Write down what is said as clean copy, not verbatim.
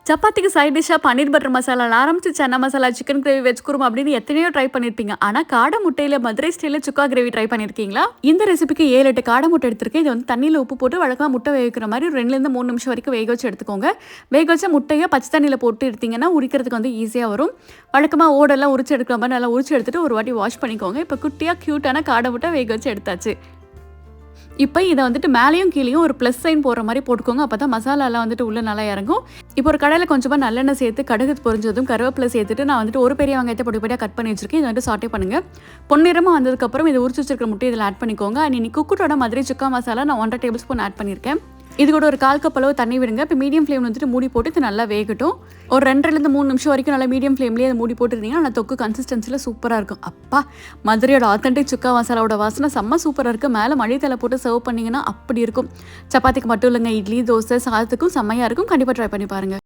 சப்பாத்திக்கு சைட் டிஷ்ஷாக பன்னீர் பட்டர் மசாலாவில் ஆரம்பிச்சு chana masala, chicken gravy, veg kurma அப்படின்னு எத்தனையோ ட்ரை பண்ணியிருப்பீங்க. ஆனால் காடை முட்டையில் மதுரை ஸ்டைலில் சுக்கா கிரேவி ட்ரை பண்ணியிருக்கீங்களா? இந்த ரெசிபிக்கு 7-8 காடை முட்டை எடுத்திருக்கேன். இது வந்து தண்ணியில் உப்பு போட்டு வழக்கமாக முட்டை வேக வைக்கிற மாதிரி 2-3 நிமிஷம் வரைக்கும் வேக வச்சு எடுத்துக்கோங்க. வேக வச்ச முட்டையை பச்சை தண்ணியில் போட்டு எடுத்தீங்கன்னா உரிக்கிறதுக்கு வந்து ஈஸியாக வரும். வழக்கமாக ஓடெல்லாம் உரிச்சு எடுக்கிற மாதிரி நல்லா உரிச்சு எடுத்துட்டு ஒரு வாட்டி வாஷ் பண்ணிக்கோங்க. இப்போ குட்டியாக க்யூட்டான காடை முட்டை வேக வச்சு எடுத்தாச்சு. இப்போ இதை வந்துட்டு மேலேயும் கீழேயும் ஒரு ப்ளஸ் சைன் போடுற மாதிரி போட்டுக்கோங்க. அப்போ தான் மசாலாலாம் வந்துட்டு உள்ளே நல்லா இறங்கும். இப்போ ஒரு கடையில் கொஞ்சமாக நல்லெண்ணெய் சேர்த்து கடுகு பொரிஞ்சதும் கருவேப்பிலை சேர்த்துட்டு நான் வந்துட்டு ஒரு பெரிய வெங்காயத்தை பொடிப்படியாக கட் பண்ணி வச்சிருக்கேன். இதை வந்துட்டு சாட்டே பண்ணுங்கள். பொன்னிறமாக வந்ததுக்கப்புறம் இதை உரிச்சு வச்சிருக்கிற முட்டை இதில் ஆட் பண்ணிக்கோங்க. இன்னைக்கு குக்குட்டோட மதுரை சுக்கா மசாலா நான் 1.5 டேபிள் ஸ்பூன் ஆட் பண்ணியிருக்கேன். இது கூட ஒரு 1/4 கப் அளவு தண்ணி விடுங்க. இப்போ மீடியம் ஃப்ளேம் வந்துட்டு மூடி போட்டு இது நல்லா வேகட்டும். ஒரு 2-3 நிமிஷம் வரைக்கும் நல்லா மீடியம் ஃப்ளேம்லேயே அதை மூடி போட்டுருந்தீங்கன்னா நல்லா தொக்கு கன்சிஸ்டன்சியில் சூப்பராக இருக்கும். அப்பா, மதுரையோட ஆத்தென்டிக் சுக்கா மசாலாவோட வாசனை செம்ம சூப்பராக இருக்குது. மேலே மல்லித்தலை போட்டு சர்வ் பண்ணிங்கன்னா அப்படி இருக்கும். சப்பாத்திக்கு மட்டும் இல்லைங்க, இட்லி, தோசை, சாதத்துக்கும் செம்மையாக இருக்கும். கண்டிப்பாக ட்ரை பண்ணி பாருங்கள்.